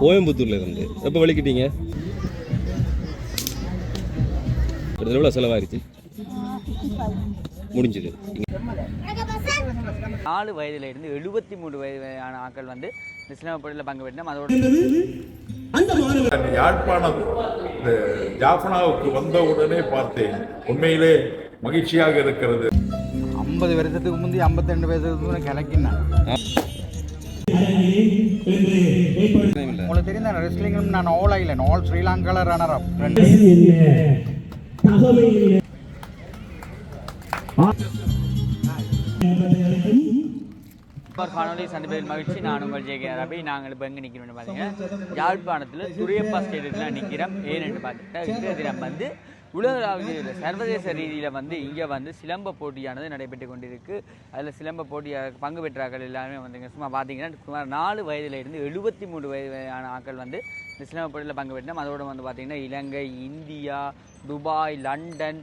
கோயம்புத்தூர்ல இருந்து எப்போ வலிக்கிட்டீங்க? எவ்வளோ செலவாயிருச்சு? முடிஞ்சது. 4 வயதுல இருந்து 73 வயதான ஆட்கள் வந்து இந்த சிலம்ப போட்டியில் பங்கு பெற்றோம். அதோட யாழ்ப்பாணம் ஜாஃபனாவுக்கு வந்த உடனே பார்த்தேன். உண்மையிலே மகிழ்ச்சியாக இருக்கிறது. 50 வருஷத்துக்கு முந்தி 52 வருஷத்துக்கு கிளக்கினான். உங்களுக்கு தெரியும் ரெஸ்லிங் நான் ஆல் ஐலண்ட் ஆல் ஸ்ரீலங்கால ரன்னர் அப் காணொலி சந்திப்பில் மகிழ்ச்சி. நான் உங்கள் ஜே கே ரவி. நாங்கள் இப்போ எங்கே நிற்கிறோம்னு பார்த்தீங்கன்னா யாழ்ப்பாணத்தில் துரியப்பா ஸ்டேடியத்தில் நிற்கிறோம். ஏன்னு பார்த்துக்கிட்டா இன்றைய தினம் வந்து உலகளாவிய சர்வதேச ரீதியில் வந்து இங்கே வந்து சிலம்ப போட்டியானது நடைபெற்று கொண்டிருக்கு. அதில் சிலம்ப போட்டியாக பங்கு பெற்றார்கள் எல்லாருமே வந்துங்க. சும்மா பார்த்தீங்கன்னா சுமார் 4 வயதுல இருந்து 73 வயதான ஆட்கள் வந்து இந்த சிலம்ப போட்டியில் பங்கு பெற்றோம். அதோடு வந்து பார்த்திங்கன்னா இலங்கை, இந்தியா, துபாய், லண்டன்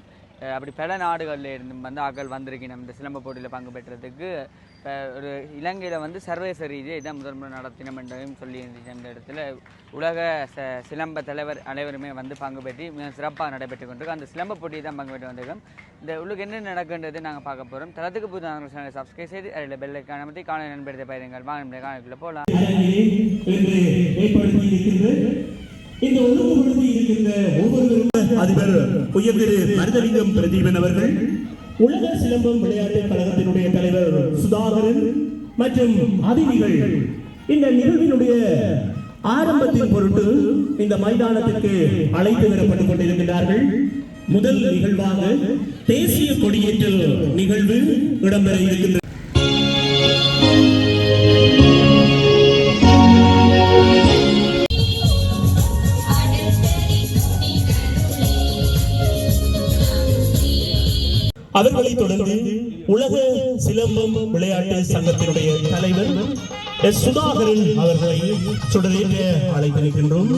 அப்படி பல நாடுகளில் இருந்து வந்து ஆட்கள் வந்திருக்கணும் இந்த சிலம்ப போட்டியில் பங்கு பெற்றதுக்கு. இப்போ ஒரு இலங்கையில் வந்து சர்வதேச ரீதியாக இதான் முதல் முறை நடத்தினம் என்றும் சொல்லி இருந்துச்சு. அந்த இடத்துல உலக சிலம்ப தலைவர் அனைவருமே வந்து பங்கு பெற்று மிக சிறப்பாக நடைபெற்று கொண்டிருக்கு. அந்த சிலம்ப போட்டியை தான் பங்கு பெற்று வந்திருக்கோம். இந்த உள்ளுக்கு என்ன நடக்கின்றது நாங்கள் பார்க்க போகிறோம். தளத்துக்கு புது சேனலை சப்ஸ்கிரைப் செய்து அதில் பெல்லைக்கான பற்றி காண நண்படுத்த பயிருங்கள். வாங்க காணக்குள்ளே போகலாம். இந்த ஒழுங்குபடுத்தி இருக்கின்ற ஒவ்வொருவரும் அதிபர் உயர்திரு மருதலிங்கம் பிரதீபன் அவர்கள், உலக சிலம்பம் விளையாட்டு கழகத்தினுடைய தலைவர் சுதாகரன் மற்றும் அதிதிகள் இந்த நிகழ்வினுடைய ஆரம்பத்தின் பொருட்டு இந்த மைதானத்திற்கு அழைத்து வரப்பட்டுக் கொண்டிருக்கிறார்கள். முதல் நிகழ்வாக தேசிய கொடியேற்றல் நிகழ்வு இடம்பெற இருக்கின்றது. அவர்களை தொடர்ந்து உலக சிலம்பம் விளையாட்டு சங்கத்தினுடைய தலைவர் சுதாகரன் அவர்களை சுடரேற்ற அழைத்திருக்கின்றோம்.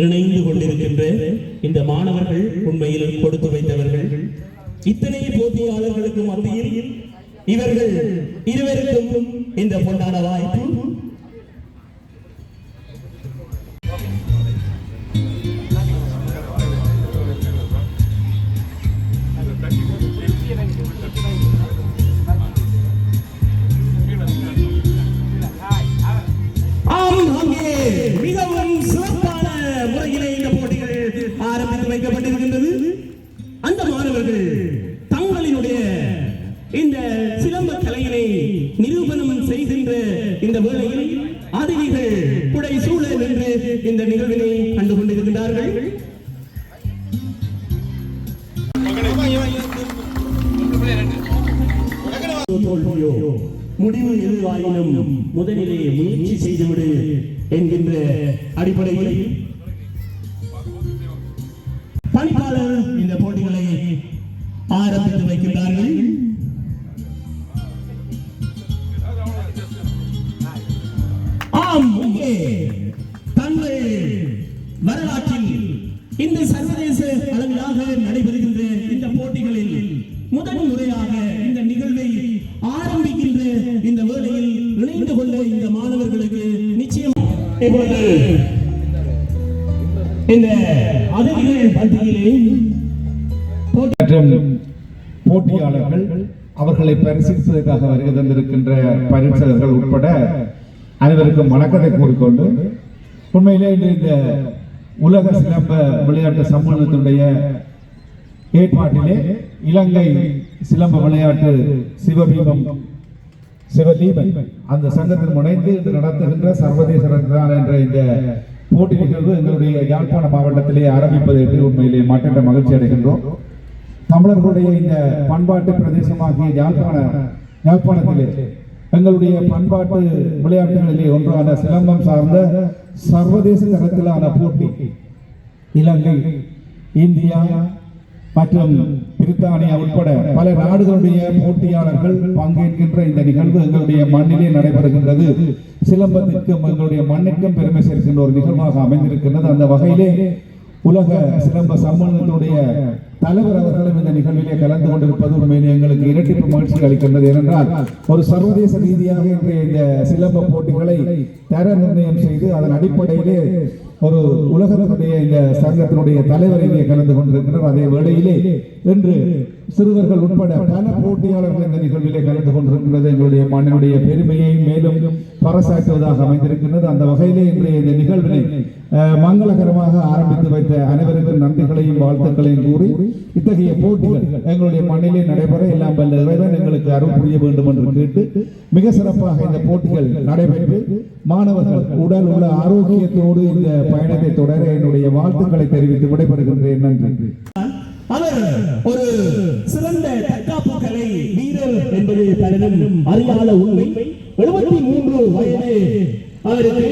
இணைந்து கொண்டிருக்கின்ற இந்த மாணவர்கள் உண்மையில் கொடுத்து வைத்தவர்கள். இத்தனை போட்டியாளர்களுக்கு மத்தியில் இவர்கள் இருவருக்கும் இந்த பொன்னான வாய்ப்பு. மிகவும் சிறப்பான முறையிலே இந்த போட்டிகள் ஆரம்பித்து வைக்கப்பட்டிருக்கின்றது. அந்த மாணவர்கள் தங்களினுடைய இந்த சிலம்ப கலையினை நிரூபணம் செய்கின்ற இந்த வேளையில் அதிதிகள் புடை சூழ நின்று இந்த நிகழ்வினை கண்டு கொண்டிருக்கிறார்கள். முடிவு எதுவாயினும் முதலிலே முயற்சி செய்துவிடு என்கின்ற அடிப்படையில் பணிப்பாளர் இந்த போட்டிகளை ஆரம்பித்து வைக்கின்றார்கள். ஆம், இங்கே தங்கள் வரலாற்றில் இந்த சர்வதேச அளவிலாக நடைபெறுகின்ற இந்த போட்டிகளில் முதல் முறையாக இந்த நிகழ்வை ஆரம்பிக்கின்ற இந்த வேளையில் இணைந்து கொண்ட இந்த மாணவர்களுக்கு நிச்சயம் இப்பொழுது இந்த அதிதிகள் மத்தியிலே போட்டியாளர்கள் அவர்களை பரிசீலிப்பதற்காக வருகை தந்திருக்கின்ற பரிசீலகர்கள் உட்பட அனைவருக்கும் வணக்கத்தை கூறிக்கொண்டு, உண்மையிலே இந்த உலக சிலம்ப விளையாட்டு சம்மேளனத்தினுடைய ஏற்பாட்டிலே இலங்கை சிலம்ப விளையாட்டு சிவதீபன் அந்த சங்கத்தில் முனைந்து நடத்துகின்ற சர்வதேச என்ற இந்த போட்டி நிகழ்வு எங்களுடைய யாழ்ப்பாண மாவட்டத்திலே ஆரம்பிப்பதை உண்மையிலே மாற்ற மகிழ்ச்சி அடைகின்றோம். தமிழர்களுடைய இந்த பண்பாட்டு பிரதேசமாகிய யாழ்ப்பாணத்திலே எங்களுடைய பண்பாட்டு விளையாட்டுகளிலே ஒன்றான சிலம்பம் சார்ந்த சர்வதேச தரத்திலான போட்டி இலங்கை, இந்தியா மற்றும் பிரித்தானியா உட்பட பல நாடுகளுடைய போட்டியாளர்கள் பங்கேற்கின்ற இந்த நிகழ்வு எங்களுடைய மண்ணிலே நடைபெறுகின்றது. சிலம்பத்திற்கும் எங்களுடைய மண்ணிற்கும் பெருமை சேர்க்கின்ற ஒரு நிகழ்வாக அமைந்திருக்கின்றது. அந்த வகையிலே உலக சிலம்ப சம்மேளனத்துடைய தலைவர் அவர்களும் இந்த நிகழ்விலே கலந்து கொண்டிருப்பது உண்மையிலே எங்களுக்கு இரட்டிப்பு மகிழ்ச்சி அளிக்கின்றது. ஏனென்றால் ஒரு சர்வதேச ரீதியாக இன்றைய இந்த சிலம்ப போட்டிகளை தர நிர்ணயம் செய்து அதன் அடிப்படையிலே ஒரு உலகத்தினுடைய இந்த சங்கத்தினுடைய தலைவர் இங்கே கலந்து கொண்டிருக்கிறார். அதே வேளையிலே இன்று சிறுவர்கள் உட்பட பல போட்டியாளர்கள் இந்த நிகழ்விலே கலந்து கொண்டிருக்கிறது. எங்களுடைய மண்ணினுடைய பெருமையை மேலும் பறைசாற்றுவதாக அமைந்திருக்கின்றது. அந்த வகையிலே இன்றைய இந்த நிகழ்வினை மங்களகரமாக ஆரம்பித்து வைத்த அனைவருக்கும் நன்றிகளையும் வாழ்த்துக்களையும் கூறி இத்தகைய போட்டிகள் எங்களுடைய மண்ணிலே நடைபெற எல்லாம் வல்ல இறைவன் எங்களுக்கு அருள் புரிய வேண்டும் என்று கேட்டு மிக சிறப்பாக இந்த போட்டிகள் நடைபெற்று மாணவர்கள் உடல் உள்ள ஆரோக்கியத்தோடு இந்த பயணத்தை தொடர என்னுடைய வாழ்த்துக்களை தெரிவித்து விடைபெறுகின்றேன். நன்றி. அவர் ஒரு சிறந்த தற்காப்பு கலை வீரர் என்பது பலரும் அறியாத உண்மை. 73 வயது அவருக்கு.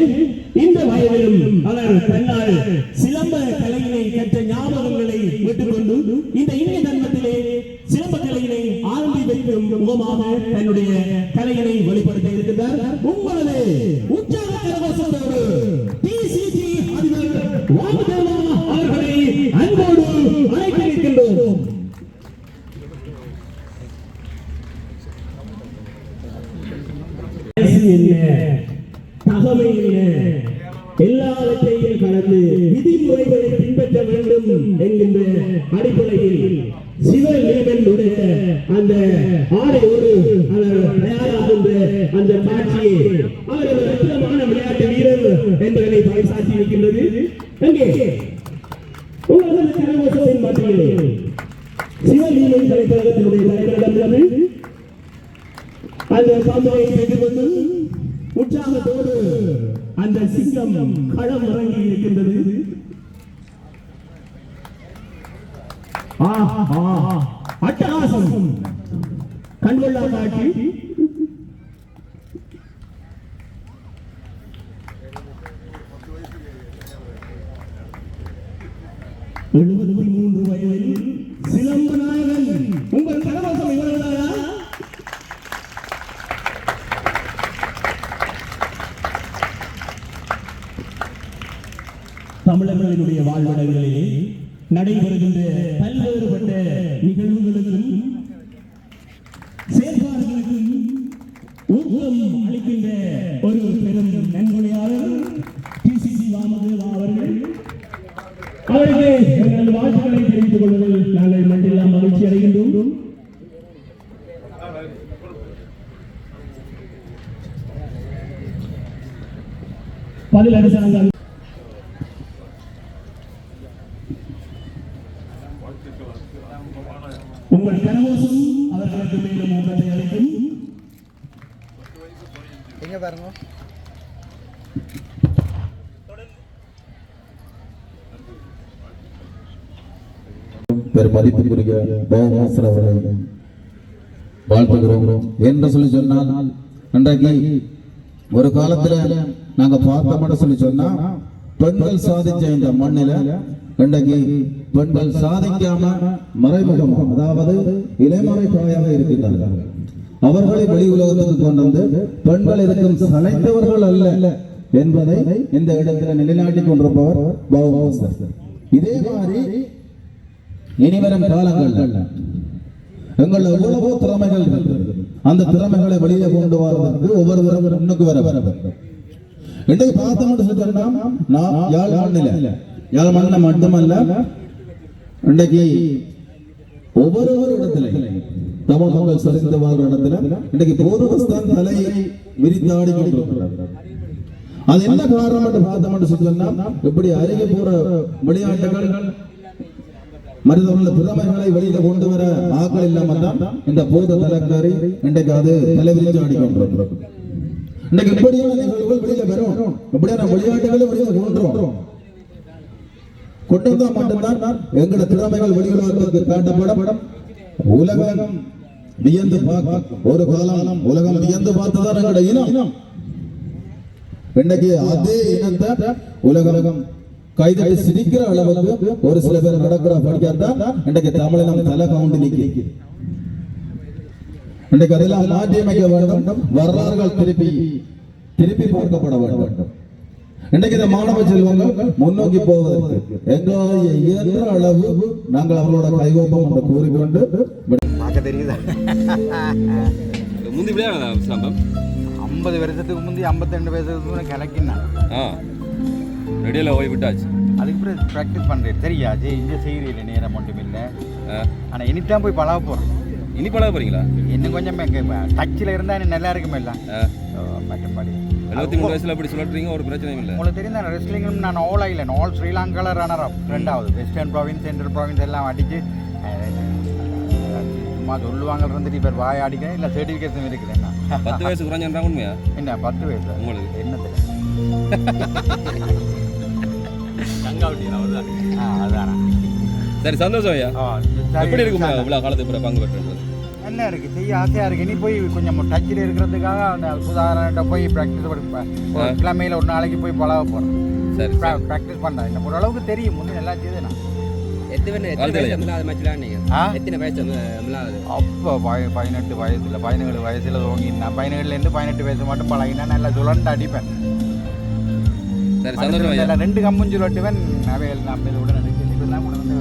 இந்த வயதிலும் அவர் தன்னால் சிலம்ப கலையினை கற்ற ஞாபகங்களை விட்டுக்கொண்டு இந்த இந்திய தர்மத்திலே சிலம்ப கலையினை ஆரம்பி வைக்கும் முகமாக தன்னுடைய கலையினை வெளிப்படுத்த இருக்கிறார். உங்களது உற்சாக கரகோஷத்தோடு டிசிசி அதிபர் வாமதேவா அவர்களை அன்போடு அழைக்கின்றோம். தகமை எல்லாவற்றையும் கடந்து விதிமுறைகளை பின்பற்ற வேண்டும் என்கின்ற அடிப்படையில் சிவலிங்கனுடைய அந்த ஆடையோடு அவர் தயாராகின்ற அந்த காட்சியை அவர் ஒரு அற்புதமான விளையாட்டு வீரர் என்பதை பறைசாற்றி இருக்கின்றது. எங்கே உங்களது கரகோஷத்தின் மத்தியிலே சிவலிங்கம் கலைக்கழகத்தினுடைய தலைவரிடமிருந்து அந்த சாம்பலை பெற்றுக்கொண்டு உற்சாகத்தோடு அந்த சிங்கம் களம் இறங்கி இருக்கின்றது. அட்டகாசம் கண்கொள்ளா காட்சி. வயதில் சிலம்ப நாயகன் உங்கள் கரகோஷம் இவர்களா? தமிழர்களினுடைய வாழ்விடங்களிலே நடைபெறுகின்ற பல்வேறுபட்ட நிகழ்வுகளுக்கும் செயற்பாடுகளுக்கும் ஊக்கம் அளிக்கின்ற ஒரு பெரும் நன்கொடையாளர் டிசிசி வாமதேவா அவர்கள். அவருக்கு எங்கள் வாழ்த்துக்களை தெரிவித்துக் கொள்வதில் நாங்கள் மற்றெல்லாம் மகிழ்ச்சி அடைகின்றோம். பதில் அரசாங்கம் உங்கள் கரகோஷம் அவர்களுக்கு மேலும் ஊக்கத்தை அளிக்கும். எங்க பாருங்க. மதிப்புக்குரிய பாவமாஸ்டர் அவர்களை வாழ்த்துகிறோம். என்று சொல்லி சொன்னால் இன்றைக்கு ஒரு காலத்துல நாங்க பார்த்தோம்னு சொல்லி சொன்னா பெண்கள் சாதிச்ச இந்த மண்ணில இன்றைக்கு பெண்கள் சாதிக்காம மறைமுகம், அதாவது இளைமறை தாயாக இருக்கின்றார்கள். அவர்களை வெளி உலகத்துக்கு கொண்டு வந்து பெண்கள் இருக்கும் சளைத்தவர்கள் அல்ல என்பதை இந்த இடத்துல நிலைநாட்டிக் கொண்டிருப்பவர் பாவமாஸ்டர். இதே மாதிரி இனிவரும் காலங்கள் எங்கள் எவ்வளவோ திறமைகள் அந்த திறமைகளை வெளியே கொண்டு வருவதற்கு ஒவ்வொருவரும் முன்னுக்கு வர வேண்டும். இன்றைக்கு பார்த்தோம் யாழ் மண்ணில் மட்டுமல்ல, இன்றைக்கு ஒவ்வொரு இடத்துல தமிழ் மக்கள் சரிந்து வாழ்ற இடத்துல இன்றைக்கு போதுவஸ்தான் தலையை விரித்தாடி கொண்டிருக்கிறார்கள். அது என்ன காரணம் என்று பார்த்தோம் சொன்னா, இப்படி அருகே போற விளையாட்டுகள் மனிதர்கள திறமைகளை வெளியில கொண்டு வர ஆக்கள் இல்லாம தான் இந்த போத தலைக்காரி இன்றைக்கு அது தலைவிரிச்சு ஆடிக்கொண்டிருக்கிறது. இன்னைக்கு இப்படியான நிகழ்வுகள் வெளியில வரும், இப்படியான விளையாட்டுகளை வெளியில கொண்டுறோம். கொண்டு வந்தா மட்டும்தான் எங்களோட திறமைகள் வெளியுலகத்திற்கு காட்டப்படும். உலகம் வியந்து பார்க்க ஒரு காலம் உலகம் வியந்து பார்த்துதான் எங்களோட இனம். இன்னைக்கு அதே இனத்தை உலகம் கைதட்டி சிரிக்கிற அளவுக்கு ஒரு சில பேர் நடக்கிற படிக்காதான் இன்றைக்கு தமிழினம் தலை கவுண்டு நிற்கிறது. இன்றைக்கு அதெல்லாம் மாற்றி அமைக்க வேண்டும். வரலாறுகள் திருப்பி பார்க்கப்பட வேண்டும். இன்றைக்கு இந்த மாணவ செல்வங்கள் முன்னோக்கி போவதற்கு எங்களால் இயன்ற அளவு நாங்கள் அவர்களோட கைகோப்பம் என்று கூறிக்கொண்டு பார்க்க தெரியுதா முந்தி விளையாட சிலம்பம் 50 வருஷத்துக்கு முந்தி 52 வயசுக்கு கிளக்கினா ரெடியில் போய் விட்டாச்சு. அதுக்கு பிறகு ப்ராக்டிஸ் பண்ணுறேன் தெரியாது இங்கே செய்கிறீங்க நேரம் மட்டும் இல்லை. ஆனால் இனித்தான் போய் பழக போகிறேன். இனி பழக போகிறீங்களா? இன்னும் கொஞ்சம் டச்சில் இருந்தால் எனக்கு நல்லா இருக்குமே இல்லை மற்றபடி 73 வயசில் அப்படி சொல்லிட்டுறீங்க, ஒரு பிரச்சனையும் இல்லை. உங்களுக்கு தெரியும் தான் ரெஸ்லிங்கும் நான் ஆல் ஆகல ஆல் ஸ்ரீலங்காவில் ரன்னர் அப் 2வது வெஸ்டர்ன் ப்ராவின்ஸ் சென்ட்ரல் ப்ராவின்ஸ் எல்லாம் அடித்து சும்மா சொல்லுவாங்க இருந்துட்டு இப்போ வாய் அடிக்கிறேன் இல்லை சர்டிஃபிகேஷன் இருக்குது. என்ன 10 வயசு குறைஞ்சாங்க உண்மையா? என்ன 10 வயசு உங்களுக்கு என்ன அதானா சரி, சந்தோஷம் ஐயா. எப்படி இருக்குமா இவ்வளோ காலத்துக்கு பிறகு பங்கு பெற்றது? என்ன இருக்குது செய்ய ஆசையாக இருக்குது. இனி போய் கொஞ்சம் டச்சில் இருக்கிறதுக்காக அந்த சுதாரண போய் ப்ராக்டிஸ் கிழமையில் ஒரு நாளைக்கு போய் பழக போகிறேன். சரி, ப்ராக்டிஸ் பண்ணேன். இந்த ஓரளவுக்கு தெரியும் முன்னே எல்லாம் செய்யுது. நான் அப்போ 18 வயசுல 17 வயசுல துவங்கினேன். 17லேருந்து 18 வயசு மட்டும் பழகினா நல்லா சுழண்டு அடிப்பேன். சரி, சந்தோஷம். 2 கம்பும் சுழட்டுவேன். அவைகள் நம்ம இதோட இதெல்லாம் கூட வந்து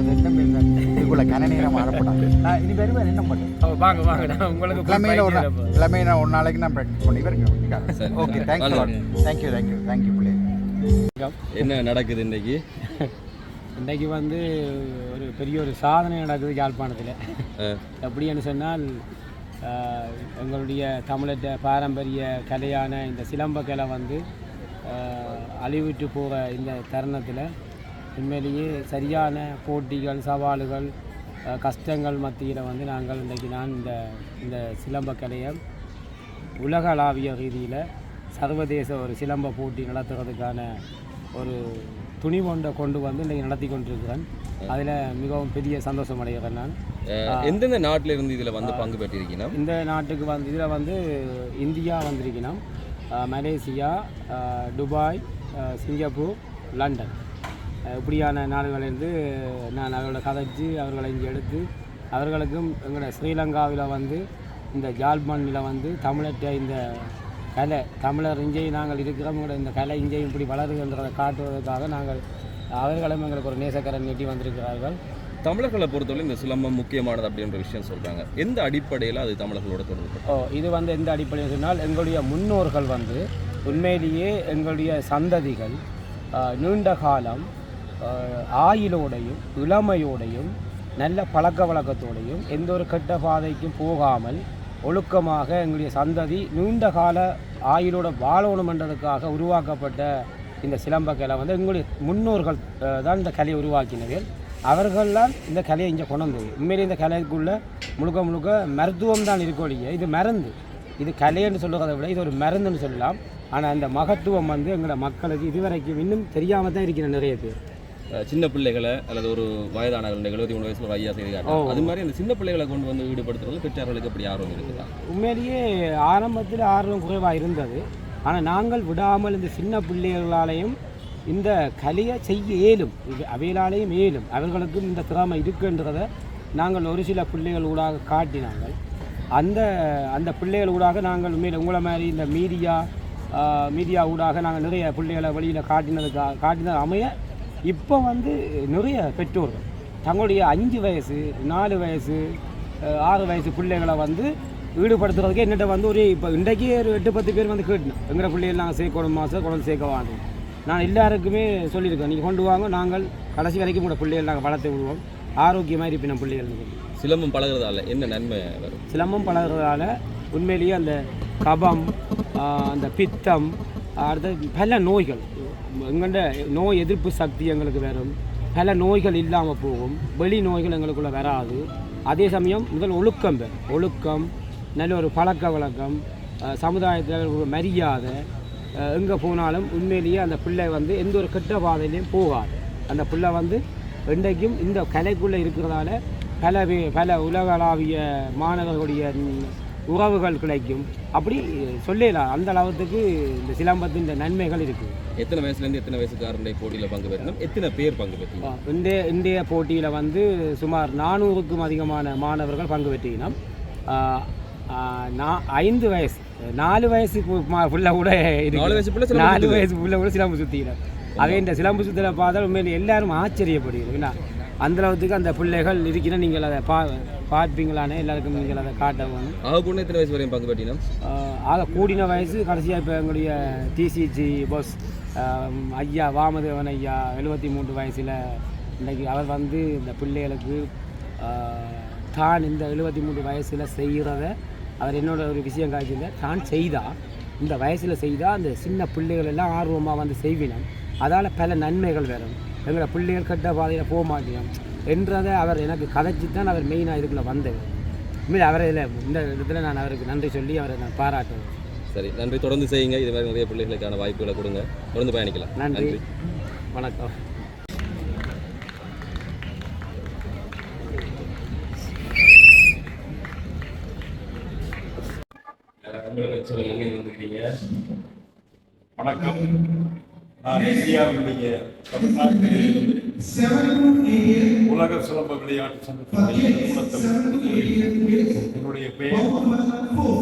இதுக்குள்ள கனநீரம் ஆடப்படாது. நான் இனி வருவேன். என்ன பண்ணுறேன் உங்களுக்கு கிழமையில ஒரு நாளைக்கு நான் ப்ராக்டிஸ் பண்ணி வருவேன். ஓகே, தேங்க்யூ பிள்ளை. என்ன நடக்குது இன்னைக்கு? இன்றைக்கு வந்து ஒரு பெரிய ஒரு சாதனை நடக்குது யாழ்ப்பாணத்தில். எப்படின்னு சொன்னால் எங்களுடைய தமிழற்ற பாரம்பரிய கலையான இந்த சிலம்ப கலை வந்து அழிவிட்டு போகிற இந்த தருணத்தில் உண்மையிலேயே சரியான போட்டிகள், சவால்கள், கஷ்டங்கள் மத்தியில் வந்து நாங்கள் இன்றைக்கி இந்த சிலம்ப கலையை உலகளாவிய ரீதியில் சர்வதேச ஒரு சிலம்ப போட்டி நடத்துறதுக்கான ஒரு துணிவொன்றை கொண்டு வந்து இன்றைக்கி நடத்தி கொண்டிருக்கிறேன். அதில் மிகவும் பெரிய சந்தோஷம் அடைகிறேன். நான் எந்தெந்த நாட்டில் இருந்து இதில் வந்து பங்கு பெற்றிருக்கீங்க? இந்த நாட்டுக்கு வந்து இதில் வந்து இந்தியா வந்திருக்கணும், மலேசியா, துபாய், சிங்கப்பூர், லண்டன் இப்படியான நாடுகளிலிருந்து நான் அவர்களை கதைச்சு அவர்களை இங்கே எடுத்து அவர்களுக்கும் எங்களோட ஸ்ரீலங்காவில் வந்து இந்த ஜாழ்ப்பாணில் வந்து தமிழற்ற இந்த கலை தமிழர் இங்கேயும் நாங்கள் இருக்கிறோம், இந்த கலை இங்கேயும் இப்படி வளருகின்றதை காட்டுவதற்காக நாங்கள் அவர்களும் எங்களுக்கு ஒரு நேசக்கரன் நீட்டி வந்திருக்கிறார்கள். தமிழர்களை பொறுத்தவரை இந்த சிலம்பம் முக்கியமானது அப்படின்ற விஷயம் சொல்கிறாங்க. எந்த அடிப்படையில் அது தமிழர்களோட தொடர்பு? இது வந்து எந்த அடிப்படையில் சொன்னால் எங்களுடைய முன்னோர்கள் வந்து உண்மையிலேயே எங்களுடைய சந்ததிகள் நீண்ட காலம் ஆயுளோடையும் இளமையோடையும் நல்ல பழக்க வழக்கத்தோடையும் எந்த ஒரு கெட்ட பாதைக்கும் போகாமல் ஒழுக்கமாக எங்களுடைய சந்ததி நீண்ட கால ஆயுளோட வாழணுமென்றதுக்காக உருவாக்கப்பட்ட இந்த சிலம்பக்கலை வந்து எங்களுடைய முன்னோர்கள் தான் இந்த கலையை உருவாக்கினவர்கள். அவர்கள்லாம் இந்த கலையை இங்கே கொண்டு வந்தது. உண்மையிலே இந்த கலைக்குள்ளே முழுக்க மருத்துவம் தான் இருக்கொழிய இது மருந்து, இது கலைன்னு சொல்லுறதை விட இது ஒரு மருந்துன்னு சொல்லலாம். ஆனால் அந்த மகத்துவம் வந்து எங்களோட மக்களுக்கு இதுவரைக்கும் இன்னும் தெரியாமல் தான் இருக்கிற நிறைய பேர். சின்ன பிள்ளைகளை அல்லது ஒரு வயதானவர்கள் 73 வயசில் ஒரு ஐயா செய்கிறாங்க, அது மாதிரி அந்த சின்ன பிள்ளைகளை கொண்டு வந்து ஈடுபடுத்துறது பெற்றார்களுக்கு எப்படி ஆர்வம் இருக்குதா? உண்மையிலேயே ஆரம்பத்தில் ஆர்வம் குறைவாக இருந்தது. ஆனால் நாங்கள் விடாமல் இந்த சின்ன பிள்ளைகளாலேயும் இந்த கலையை செய்ய இயலும், அவைகளாலேயும் இயலும், அவர்களுக்கும் இந்த திறமை இருக்குன்றதை நாங்கள் ஒரு சில பிள்ளைகள் ஊடாக காட்டினாங்கள். அந்த பிள்ளைகள் ஊடாக நாங்கள் உண்மையில் உங்களை மாதிரி இந்த மீடியா ஊடாக நாங்கள் நிறைய பிள்ளைகளை வெளியில் காட்டினது அமைய இப்போ வந்து நிறைய பெற்றோர்கள் தங்களுடைய 5 வயசு 4 வயசு 6 வயசு பிள்ளைகளை வந்து ஈடுபடுத்துறதுக்கு என்னட்ட வந்து ஒரு இப்போ இன்றைக்கே ஒரு 8-10 பேர் வந்து கேட்டணும், எங்களை பிள்ளைகள் நாங்கள் சேர்க்கணும் மாதம் கொண்டு சேர்க்க வாங்க. நான் எல்லாருக்குமே சொல்லியிருக்கேன், நீங்கள் கொண்டு வாங்க, நாங்கள் கடைசி வரைக்கும் கூட பிள்ளைகள் நாங்கள் வளர்த்து விடுவோம், ஆரோக்கியமாக இருப்பின பிள்ளைகள். சிலம்பம் பழகிறதால என்ன நன்மை வரும்? சிலம்பம் பழகிறதால உண்மையிலேயே அந்த கபம், அந்த பித்தம், அடுத்த பல நோய்கள், எங்கள்ட நோய் எதிர்ப்பு சக்தி எங்களுக்கு வரும், பல நோய்கள் இல்லாமல் போகும், வெளி நோய்கள் எங்களுக்குள்ளே வராது. அதே சமயம் முதல் ஒழுக்கம் நல்ல ஒரு பழக்க வழக்கம், சமுதாயத்தில் ஒரு மரியாதை, எங்கே போனாலும் உண்மையிலேயே அந்த பிள்ளை வந்து எந்த ஒரு கெட்ட பாதையிலையும் போகாது. அந்த பிள்ளை வந்து இன்றைக்கும் இந்த கலைக்குள்ளே இருக்கிறதால பல உலகளாவிய மாணவர்களுடைய உறவுகள் கிடைக்கும். அப்படி சொல்லலாம், அந்த அளவுக்கு இந்த சிலம்பத்தின் இந்த நன்மைகள் இருக்குது. எத்தனை வயசுலேருந்து எத்தனை வயசுக்காரருடைய போட்டியில் பங்கு பெறணும்? எத்தனை பேர் பங்கு பெற்றீங்க? இந்திய போட்டியில் வந்து சுமார் 400க்கும் அதிகமான மாணவர்கள் பங்கு பெற்றினோம். 5 வயசு 4 வயசு புள்ள கூட இருக்கு. 4 வயசு புள்ள சிலம்பு 4 வயசு புள்ள கூட சிலம்பு சுற்றிக்கிறேன். அதே இந்த சிலம்பு சுத்தலை பார்த்தா உண்மையில எல்லாரும் ஆச்சரியப்படுகிறோம். ஏன்னா அந்தளவுக்கு அந்த பிள்ளைகள் இருக்கிற நீங்கள் அதை பார்ப்பீங்களானே எல்லாருக்கும் நீங்கள் அதை காட்டணும். பொண்ணு எத்தனை வயசு வரையும் பங்கு பெற்றினா? ஆக கூடின வயசு கடைசியாக இப்போ எங்களுடைய டிசிஜி பாஸ் ஐயா வாமதேவன் ஐயா 73 வயசில் இன்றைக்கி அவர் வந்து இந்த பிள்ளைகளுக்கு தான் இந்த 73 வயசில் செய்கிறத அவர் என்னோட ஒரு விஷயம் காய்ச்சிருந்த தான் செய்தால் இந்த வயசில் செய்தால் அந்த சின்ன பிள்ளைகள் எல்லாம் ஆர்வமாக வந்து செய்வினோம். அதால் பல நன்மைகள் வரும். எங்களோட பிள்ளைகள் கட்ட பாதையில் போக மாட்டோம் என்றதை அவர் எனக்கு கதைச்சி தான் அவர் மெயினாக இதுக்குள்ளே வந்தவர். உண்மையில் அவரை இந்த இடத்துல நான் அவருக்கு நன்றி சொல்லி அவரை நான் பாராட்டுவேன். சரி, நன்றி. தொடர்ந்து செய்யுங்க. இது மாதிரி நிறைய பிள்ளைகளுக்கான வாய்ப்புகளை கொடுங்க. தொடர்ந்து பயணிக்கலாம். நன்றி, வணக்கம். வணக்கம். நான் இந்தியாவினுடைய தமிழ்நாட்டில் உலக சிலம்ப விளையாட்டு சங்கத்தினுடைய என்னுடைய பெயர்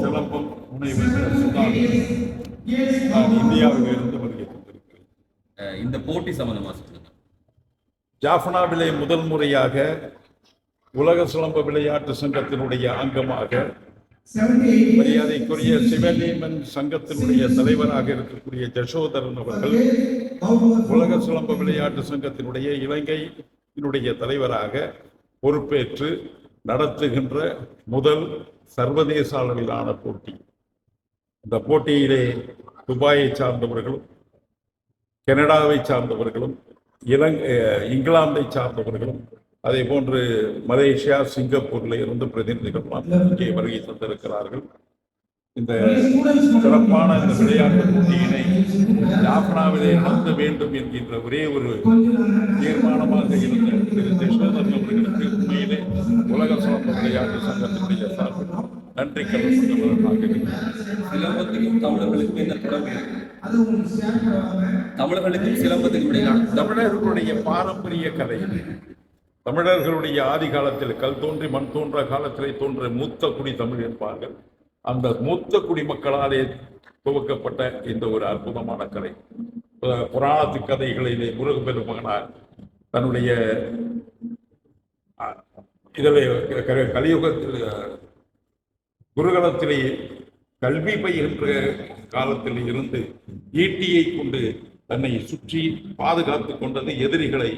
சிலம்பம் முனைவர் சுதாகர். நான் இந்தியாவில் இருந்து வருகை கொண்டிருக்கிறேன். இந்த போட்டி சம்பந்தமாக சொல்லுங்க. ஜாஃப்னாவிலே முதல் முறையாக உலக சிலம்ப விளையாட்டு சங்கத்தினுடைய அங்கமாக மரியாதைக்குரிய சிவநீமன் சங்கத்தினுடைய தலைவராக இருக்கக்கூடிய ஜசோதரன் அவர்கள் உலக சிலம்ப விளையாட்டு சங்கத்தினுடைய இலங்கையினுடைய தலைவராக பொறுப்பேற்று நடத்துகின்ற முதல் சர்வதேச அளவிலான போட்டி. இந்த போட்டியிலே துபாயை சார்ந்தவர்களும் கனடாவை சார்ந்தவர்களும் இங்கிலாந்தை சார்ந்தவர்களும் அதே போன்று மலேசியா சிங்கப்பூரில் இருந்து பிரதிநிதிகள் இங்கே வருகை தந்திருக்கிறார்கள். இந்த சிறப்பான இந்த விளையாட்டு போட்டியினை ஜாஃப்னாவிலே நடத்த வேண்டும் என்கின்ற ஒரே ஒரு தீர்மானமாக இருந்த திரு ஜசோதரன் அவர்களுக்கு உண்மையிலே உலக சிலம்ப விளையாட்டு சங்கத்தினுடைய சார்பில் நன்றி கடன்பட்டவர்களாக இருக்கிறார். சிலம்பத்துக்கும் தமிழர்களுக்கும் என்ன தொடர்பு? தமிழர்களுக்கும் சிலம்பத்துக்கும் தமிழர்களுடைய பாரம்பரிய கலை, தமிழர்களுடைய ஆதி காலத்தில் கல் தோன்றி மண் தோன்ற காலத்திலே தோன்ற மூத்த குடி தமிழ் என்பார்கள். அந்த மூத்த குடிமக்களாலே துவக்கப்பட்ட இந்த ஒரு அற்புதமான கலை. புராணத்து கதைகளிலே முருகப்பெருமகனார் தன்னுடைய இதிலே கலியுகத்தில் குருகுலத்திலே கல்வி பயின்ற காலத்தில் இருந்து ஈட்டியை கொண்டு தன்னை சுற்றி பாதுகாத்து கொண்டது எதிரிகளை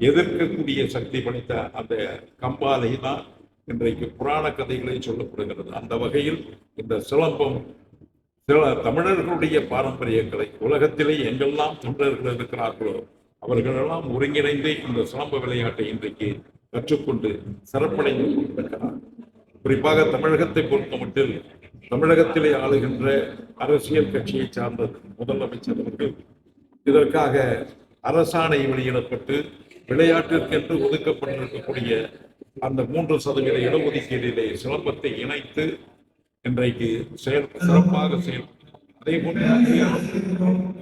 எதிர்க்கக்கூடிய சக்தி படைத்த அந்த கம்பாலை தான் இன்றைக்கு புராண கதைகளை சொல்லப்படுகிறது. அந்த வகையில் இந்த சிலம்பம் தமிழர்களுடைய பாரம்பரிய கலை. உலகத்திலே எங்கெல்லாம் தமிழர்கள் இருக்கிறார்களோ அவர்களெல்லாம் ஒருங்கிணைந்து இந்த சிலம்ப விளையாட்டை இன்றைக்கு கற்றுக்கொண்டு சிறப்படைந்து கொண்டிருக்கிறார். குறிப்பாக தமிழகத்தை பொறுத்தமட்டில் தமிழகத்திலே ஆளுகின்ற அரசியல் கட்சியை சார்ந்த முதலமைச்சர் அவர்கள் இதற்காக அரசாணை வெளியிடப்பட்டு விளையாட்டிற்கென்று ஒதுக்கப்பட்டிருக்கக்கூடிய அந்த 3% இடஒதுக்கீட்டிலே சிலம்பத்தை இணைத்து இன்றைக்கு சிறப்பாக அதே போன்று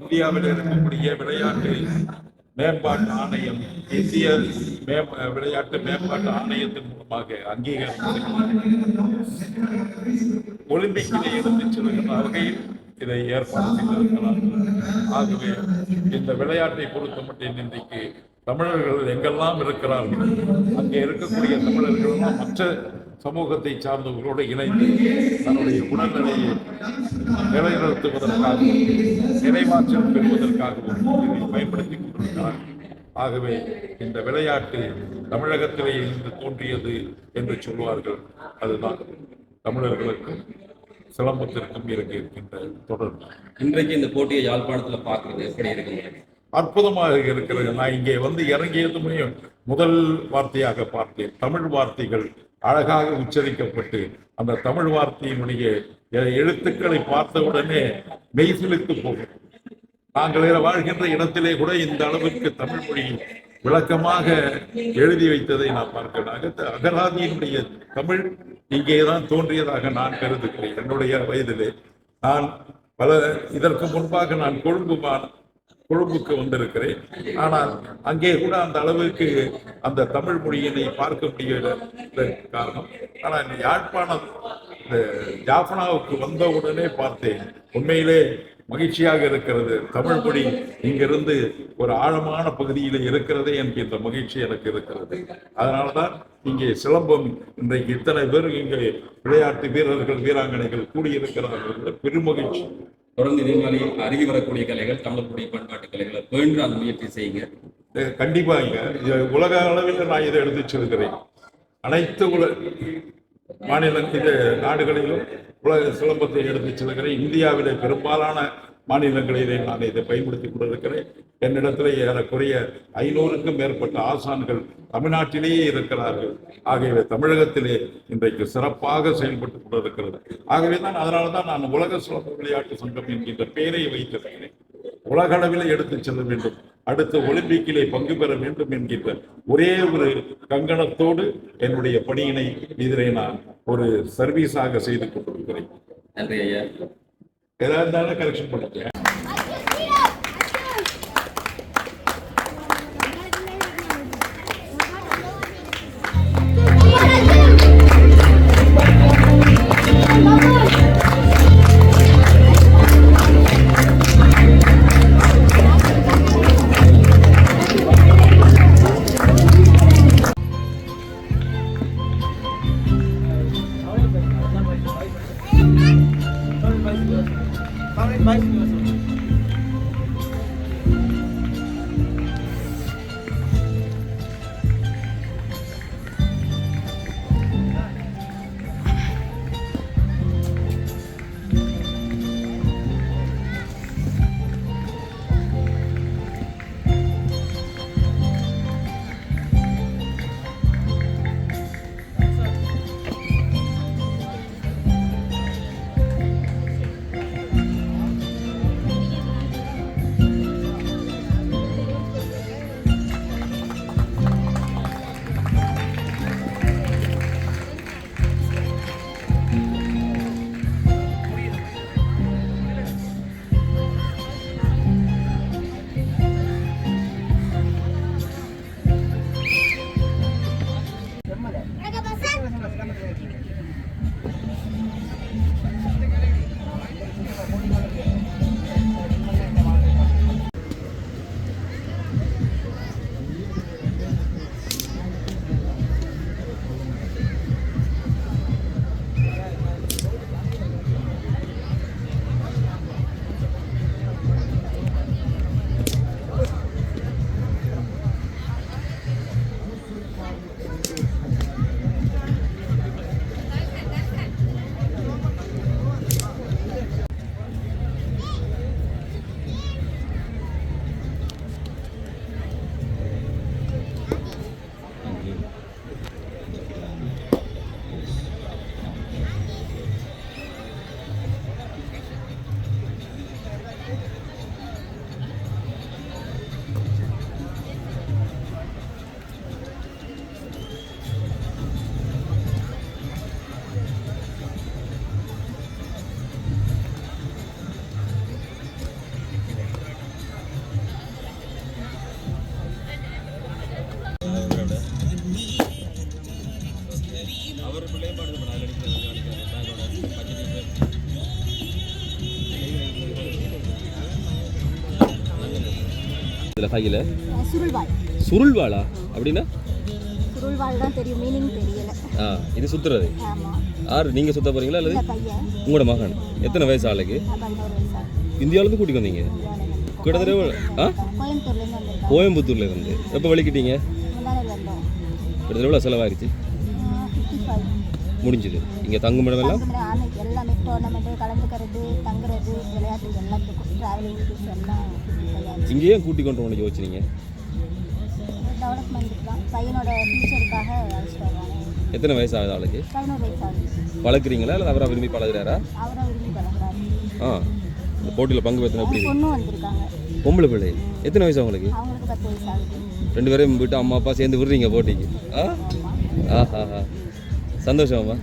இந்தியாவில் இருக்கக்கூடிய விளையாட்டு மேம்பாட்டு ஆணையம், தேசிய விளையாட்டு மேம்பாட்டு ஆணையத்தின் மூலமாக அங்கீகாரம் ஒலிம்பிக்கிலே எடுத்துச் செல்கின்ற வகையில் இதை ஏற்பாடு செய்திருக்கிறார்கள். ஆகவே இந்த விளையாட்டை பொறுத்த மட்டும் இன்றைக்கு தமிழர்கள் எங்கெல்லாம் இருக்கிறார்கள் அங்கே இருக்கக்கூடிய தமிழர்கள் எல்லாம் மற்ற சமூகத்தை சார்ந்தவர்களோடு இணைந்து தன்னுடைய உடல்நிலையை நிலைநிறுத்துவதற்காகவும் நிறைவாற்றல் பெறுவதற்காகவும் இதை பயன்படுத்திக் கொண்டிருக்கிறார்கள். ஆகவே இந்த விளையாட்டு தமிழகத்திலே இருந்து தோன்றியது என்று சொல்வார்கள். அதுதான் தமிழர்களுக்கும் சிலம்பத்திற்கும் இருக்கின்ற தொடர்பு. இன்றைக்கு இந்த போட்டியை யாழ்ப்பாணத்தில் பார்க்கறது எப்படி இருக்கு? அற்புதமாக இருக்கிறது. நான் இங்கே வந்து இறங்கியதுமே முதல் வார்த்தையாக பார்த்தேன். தமிழ் வார்த்தைகள் அழகாக உச்சரிக்கப்பட்டு அந்த தமிழ் வார்த்தையினுடைய எழுத்துக்களை பார்த்தவுடனே மெய்சிலித்து போகும். நாங்கள் வாழ்கின்ற இடத்திலே கூட இந்த அளவிற்கு தமிழ் மொழி விளக்கமாக எழுதி வைத்ததை நான் பார்க்கிறேன். அகராதியினுடைய தமிழ் இங்கேதான் தோன்றியதாக நான் கருதுகிறேன். என்னுடைய வயதிலே நான் இதற்கு முன்பாக நான் கொழும்பு கொழும்புக்கு வந்திருக்கிறேன். ஆனால் அங்கே கூட அந்த அளவுக்கு அந்த தமிழ் மொழியினை பார்க்க முடியல காரணம். ஆனால் யாழ்ப்பாணம் ஜாஃபனாவுக்கு வந்த உடனே பார்த்தேன். உண்மையிலே மகிழ்ச்சியாக இருக்கிறது. தமிழ் மொழி இங்கிருந்து ஒரு ஆழமான பகுதியில் இருக்கிறதே என்கின்ற மகிழ்ச்சி எனக்கு இருக்கிறது. அதனால்தான் இங்கே சிலம்பம் இன்றைக்கு இத்தனை பேர் இங்கே விளையாட்டு வீரர்கள் வீராங்கனைகள் கூடியிருக்கிறார்கள். பெருமகிழ்ச்சி. தொடர்ந்து இதே மாதிரி அருகி வரக்கூடிய கலைகள், தமிழர்களுடைய பண்பாட்டு கலைகளை வேண்டு அந்த முயற்சி செய்யுங்க. கண்டிப்பாக உலக அளவில் நான் இதை எடுத்து செல்கிறேன். அனைத்து நாடுகளிலும் உலக சிலம்பத்தை எடுத்து செல்கிறேன். இந்தியாவிலே பெரும்பாலான மாநிலங்களிலே நான் இதை பயன்படுத்தி கொண்டிருக்கிறேன். என்னிடத்திலே ஏறக்குறைய 500க்கும் மேற்பட்ட ஆசான்கள் தமிழ்நாட்டிலேயே இருக்கிறார்கள். ஆகவே தமிழகத்திலே இன்றைக்கு சிறப்பாக செயல்பட்டு கொண்டிருக்கிறது. ஆகவே தான் அதனால்தான் நான் உலக சிலம்ப விளையாட்டு சங்கம் என்கின்ற பெயரை வைத்திருக்கிறேன். உலக அளவில் எடுத்து செல்ல வேண்டும், அடுத்த ஒலிம்பிக்கிலே பங்கு பெற வேண்டும் என்கின்ற ஒரே ஒரு கங்கணத்தோடு என்னுடைய பணியினை இதிலே நான் ஒரு சர்வீஸாக செய்து கொண்டிருக்கிறேன். நன்றி ஐயா. ஏதாவது கரெக்ஷன் பண்ணிட்டேன். கையில் சுருள்வாள். சுருள்வாளா அப்படின்னா? சுருள்வாள் தான் தெரியும், மீனிங் தெரியல. இது சுத்துறது. யார் நீங்க சுத்த போறீங்களா அல்லது உங்களோட மகன்? எத்தனை வயசு ஆளுக்கு? இந்தியாவிலேருந்து கூட்டிட்டு வந்தீங்க? கிட்டத்தட்ட கோயம்புத்தூர்ல இருந்து. எப்போ வலிக்கிட்டீங்க? கிட்டத்தட்ட எவ்வளோ செலவாயிருச்சு? முடிஞ்சது. இங்கே தங்கும் இடம் எல்லாம் எல்லாமே டோர்னமெண்ட் கலந்துக்கிறது, தங்குறது, விளையாட்டு எல்லாத்துக்கும் டிராவலிங் எல்லாம் இங்கேயே கூட்டி கொண்டு வந்து யோசிச்சிங்க? டெவலப்மெண்ட் தான், பையனோட ஃபியூச்சருக்காக அழைச்சிட்டு வருவாங்க. எத்தனை வயசு ஆகுது ஆளுக்கு? 11 வயசு ஆகுது. பழக்கிறீங்களா இல்லை அவராக விரும்பி பழகுறாரா? அவராக விரும்பி பழகுறாரு. இந்த போட்டியில் பங்கு பெற்றன எப்படி? பொண்ணு வந்திருக்காங்க. பொம்பளை பிள்ளை. எத்தனை வயசு அவங்களுக்கு? அவங்களுக்கு 10 வயசு ஆகுது. 2 பேரும் விட்டு அம்மா அப்பா சேர்ந்து விடுறீங்க போட்டிக்கு? ஆஹா, சந்தோஷமாம்மா.